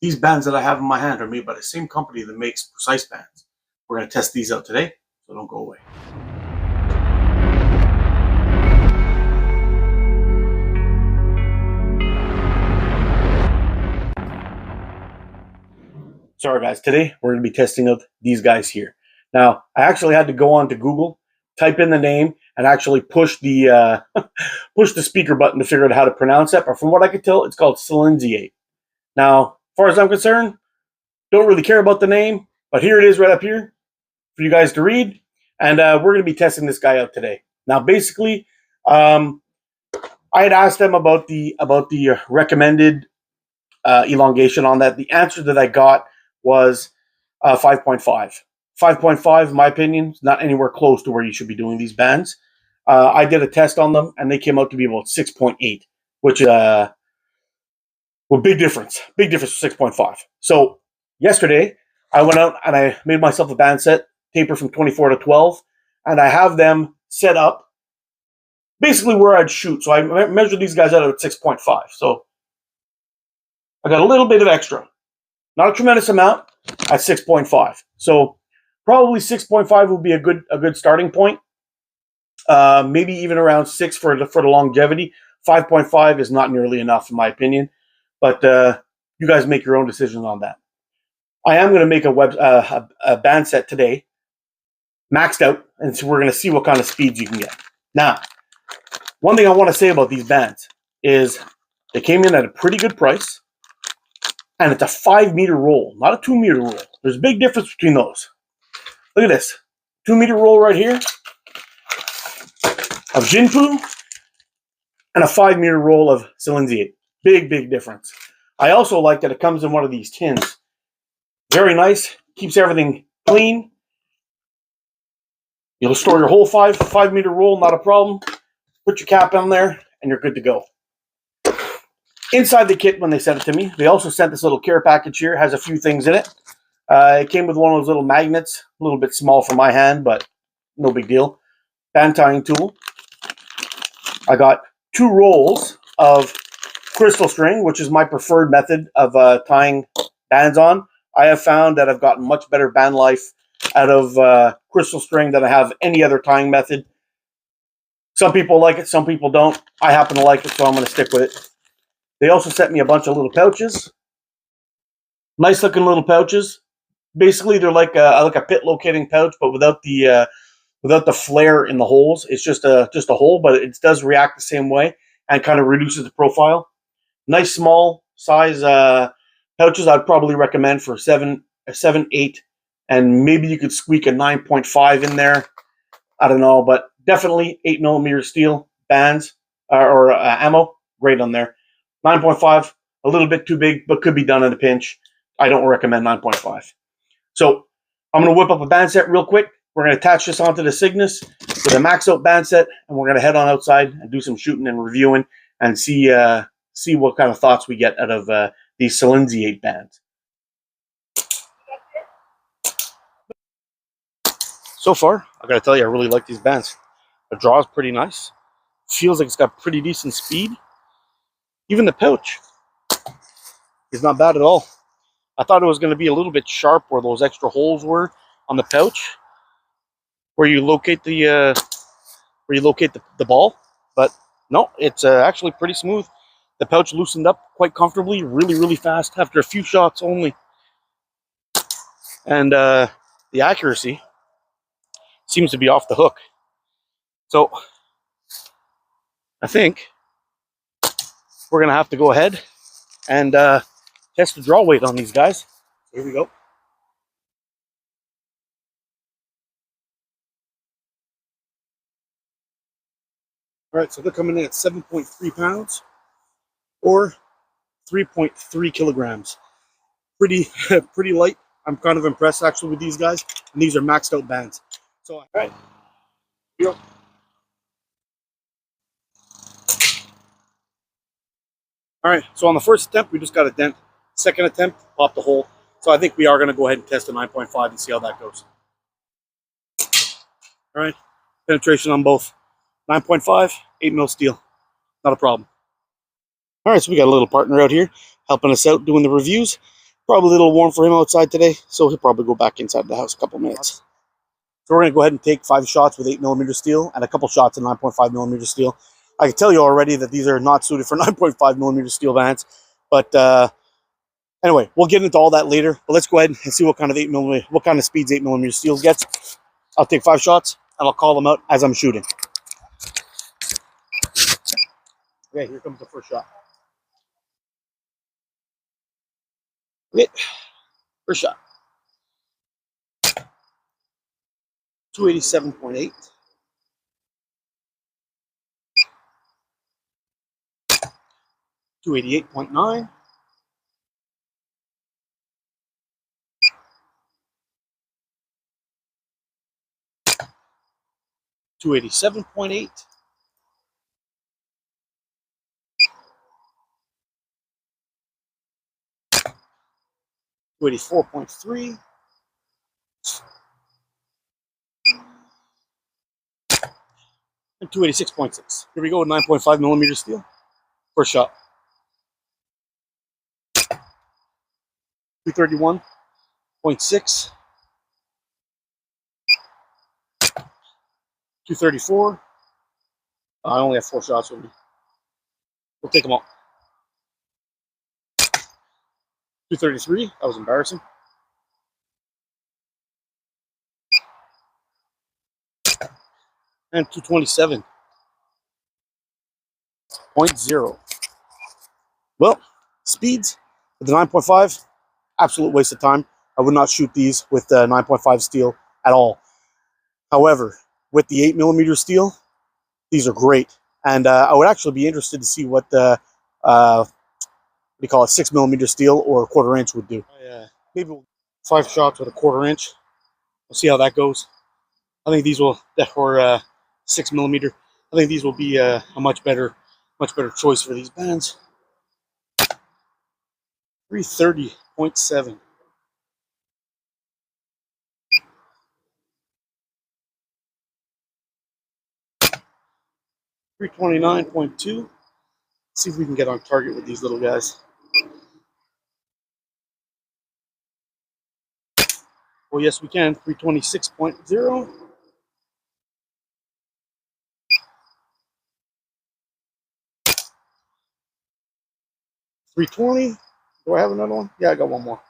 These bands that I have in my hand are made by the same company that makes precise bands. We're going to test these out today, so don't go away. Sorry guys, today we're going to be testing out these guys here. Now, I actually had to go on to Google, type in the name, and actually push the push the speaker button to figure out how to pronounce it. But from what I could tell, it's called Silinxiate. Now, as far as I'm concerned, don't really care about the name, but here it is right up here for you guys to read. And we're going to be testing this guy out today. Now, basically, I had asked them about the recommended elongation on that. The answer that I got was 5.5. 5.5, in my opinion, is not anywhere close to where you should be doing these bands. I did a test on them, and they came out to be about 6.8, which is well, big difference. Big difference with 6.5. So yesterday, I went out and I made myself a band set, taper from 24 to 12, and I have them set up basically where I'd shoot. So I measured these guys out at 6.5. So I got a little bit of extra. Not a tremendous amount at 6.5. So probably 6.5 would be a good starting point. Maybe even around 6 for the longevity. 5.5 is not nearly enough in my opinion. But you guys make your own decisions on that. I am going to make a band set today, maxed out, and so we're going to see what kind of speeds you can get. Now, one thing I want to say about these bands is they came in at a pretty good price, and it's a 5-meter roll, not a 2-meter roll. There's a big difference between those. Look at this, 2-meter roll right here of Jinfu, and a 5-meter roll of Silinxiate. Big difference. I also like that it comes in one of these tins. Very nice. Keeps everything clean. You'll store your whole 5-meter roll, not a problem. Put your cap on there, and you're good to go. Inside the kit, when they sent it to me, they also sent this little care package here. It has a few things in it. It came with one of those little magnets. A little bit small for my hand, but no big deal. Band tying tool. I got 2 rolls of crystal string, which is my preferred method of tying bands on. I have found that I've gotten much better band life out of crystal string than I have any other tying method. Some people like it, some people don't. I happen to like it, so I'm going to stick with it. They also sent me a bunch of little pouches. Nice looking little pouches. Basically, they're like a pit locating pouch, but without the flare in the holes. It's just a hole, but it does react the same way and kind of reduces the profile. Nice small size pouches. I'd probably recommend for 7, 8, and maybe you could squeak a 9.5 in there. I don't know, but definitely 8mm steel bands or ammo. Great on there. 9.5, a little bit too big, but could be done in a pinch. I don't recommend 9.5. So I'm going to whip up a band set real quick. We're going to attach this onto the Cygnus with a max out band set, and we're going to head on outside and do some shooting and reviewing and see what kind of thoughts we get out of these Silinxiate bands. So far, I got to tell you, I really like these bands. The draw is pretty nice. Feels like it's got pretty decent speed. Even the pouch is not bad at all. I thought it was going to be a little bit sharp where those extra holes were on the pouch, where you locate the ball, but no, it's actually pretty smooth. The pouch loosened up quite comfortably, really fast after a few shots only, and the accuracy seems to be off the hook. So I think we're gonna have to go ahead and test the draw weight on these guys. Here we go. All right, so they're coming in at 7.3 pounds or 3.3 kilograms. Pretty light. I'm kind of impressed actually with these guys, and these are maxed out bands. So, all right, here we go. All right, so on the first attempt, we just got a dent. Second attempt, popped the hole. So I think we are going to go ahead and test a 9.5 and see how that goes. All right, penetration on both. 9.5, 8mm steel. Not a problem. All right, so we got a little partner out here helping us out doing the reviews. Probably a little warm for him outside today, so he'll probably go back inside the house a couple minutes. So we're going to go ahead and take 5 shots with 8mm steel and a couple shots of 9.5mm steel. I can tell you already that these are not suited for 9.5mm steel bands, but anyway, we'll get into all that later. But let's go ahead and see what kind of 8mm, what kind of speeds 8mm steel gets. I'll take 5 shots and I'll call them out as I'm shooting. Okay, here comes the first shot. Okay, first shot. 287.8. 288.9. 287.8. 284.3. And 286.6. Here we go with 9.5mm steel. First shot. 231.6. 234. I only have 4 shots with me. We'll take them all. 233. That was embarrassing. And 227.0. Well, speeds with the 9.5, absolute waste of time. I would not shoot these with the 9.5 steel at all. However, with the 8mm steel, these are great. And I would actually be interested to see what the, what do you call it, 6mm steel or 1/4 inch would do. Maybe 5 shots with a 1/4 inch. We'll see how that goes. I think these will, or 6mm. I think these will be a much better choice for these bands. 330.7. 329.2. See if we can get on target with these little guys. Well, yes, we can. 326.0. 320. Do I have another one? Yeah, I got one more.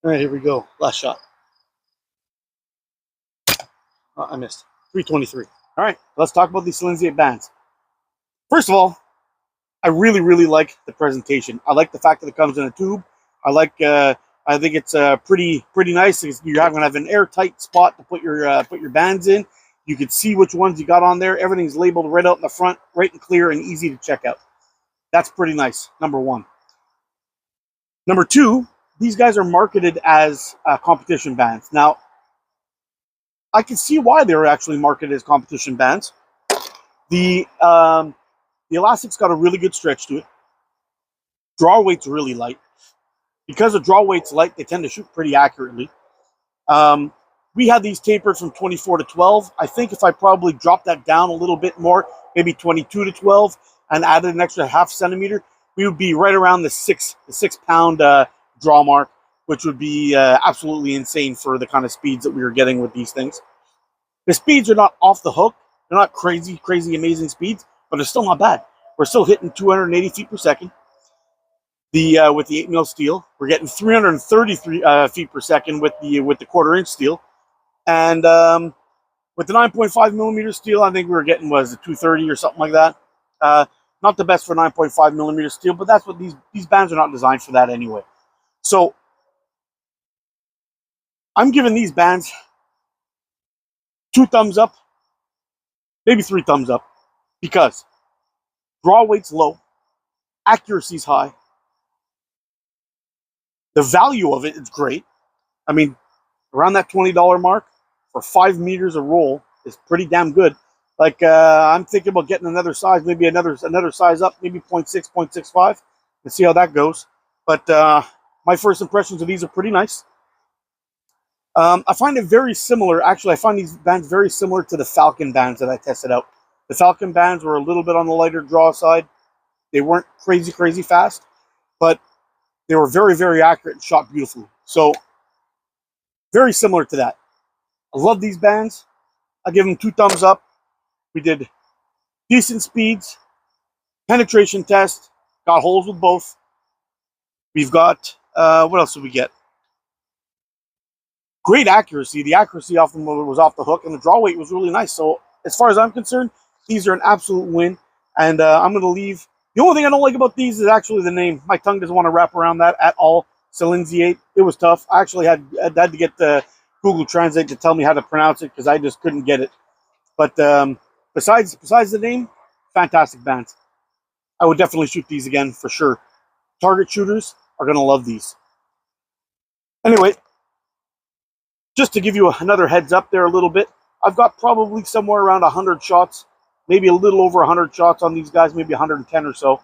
All right, here we go. Last shot. I missed. 323. All right, let's talk about these Silinxiate bands. First of all, I really, really like the presentation. I like the fact that it comes in a tube. I like. I think it's pretty nice. You're going to have an airtight spot to put your bands in. You can see which ones you got on there. Everything's labeled right out in the front, right and clear and easy to check out. That's pretty nice, number one. Number two, these guys are marketed as competition bands. Now, I can see why they're actually marketed as competition bands. The elastic's got a really good stretch to it. Draw weight's really light. Because the draw weight's light, they tend to shoot pretty accurately. We had these tapered from 24 to 12. I think if I probably dropped that down a little bit more, maybe 22 to 12, and added an extra 0.5 centimeter, we would be right around the 6 pound draw mark, which would be absolutely insane for the kind of speeds that we were getting with these things. The speeds are not off the hook. They're not crazy, amazing speeds, but they're still not bad. We're still hitting 280 feet per second. With the 8mm steel, we're getting 333 feet per second with the 1/4 inch steel, and with the 9.5mm steel, I think we were getting, was it 230 or something like that. Not the best for 9.5mm steel, but that's what these bands are not designed for that anyway. So I'm giving these bands 2 thumbs up, maybe 3 thumbs up, because draw weight's low, accuracy's high, the value of it is great. I mean, around that $20 mark for 5 meters a roll is pretty damn good. Like I'm thinking about getting another size, maybe another size up, maybe 0.6, 0.65, and see how that goes. But my first impressions of these are pretty nice. I find it very similar. Actually, I find these bands very similar to the Falcon bands that I tested out. The Falcon bands were a little bit on the lighter draw side. They weren't crazy, crazy fast, but they were very, very accurate and shot beautifully. So very similar to that. I love these bands. I give them 2 thumbs up. We did decent speeds, penetration test, got holes with both. We've got, what else did we get? Great accuracy. The accuracy off them was off the hook, and the draw weight was really nice. So as far as I'm concerned, these are an absolute win. And I'm going to leave. The only thing I don't like about these is actually the name. My tongue doesn't want to wrap around that at all. Silinxiate. It was tough. I actually had to get the Google Translate to tell me how to pronounce it because I just couldn't get it. But besides the name, fantastic bands. I would definitely shoot these again for sure. Target shooters are going to love these. Anyway, just to give you another heads up there a little bit, I've got probably somewhere around 100 shots, maybe a little over 100 shots on these guys, maybe 110 or so.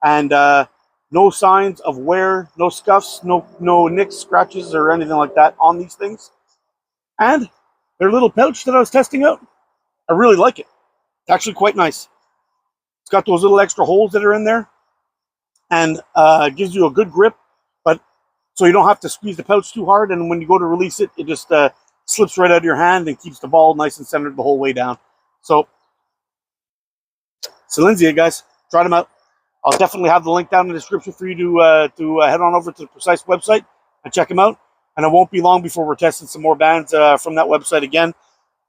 And no signs of wear, no scuffs, no nicks, scratches, or anything like that on these things. And their little pouch that I was testing out, I really like it. It's actually quite nice. It's got those little extra holes that are in there, and gives you a good grip, but so you don't have to squeeze the pouch too hard, and when you go to release it, it just slips right out of your hand and keeps the ball nice and centered the whole way down. So Silinxiate, guys, try them out. I'll definitely have the link down in the description for you to head on over to the Precise website and check them out. And it won't be long before we're testing some more bands from that website again.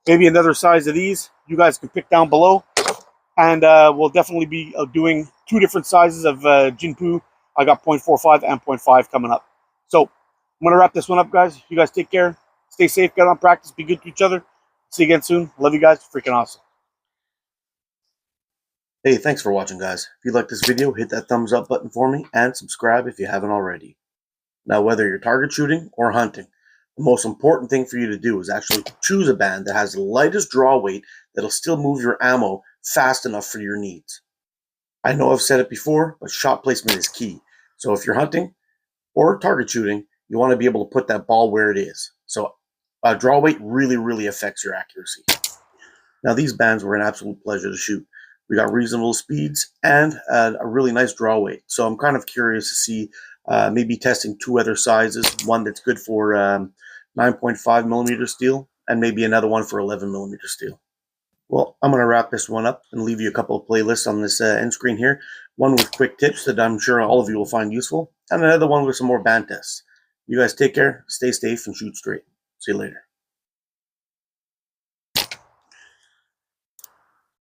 Maybe another size of these. You guys can pick down below. And we'll definitely be doing 2 different sizes of Jinpu. I got 0.45 and 0.5 coming up. So I'm going to wrap this one up, guys. You guys take care. Stay safe. Get on practice. Be good to each other. See you again soon. Love you guys. Freaking awesome. Hey, thanks for watching, guys. If you like this video, hit that thumbs up button for me and subscribe if you haven't already. Now, whether you're target shooting or hunting, the most important thing for you to do is actually choose a band that has the lightest draw weight that'll still move your ammo fast enough for your needs. I know I've said it before, but shot placement is key. So if you're hunting or target shooting, you want to be able to put that ball where it is. So draw weight really, really affects your accuracy. Now, these bands were an absolute pleasure to shoot. We got reasonable speeds and a really nice draw weight. So I'm kind of curious to see maybe testing 2 other sizes, one that's good for 9.5 millimeter steel and maybe another one for 11 millimeter steel. Well, I'm going to wrap this one up and leave you a couple of playlists on this end screen here. One with quick tips that I'm sure all of you will find useful, and another one with some more band tests. You guys take care, stay safe, and shoot straight. See you later.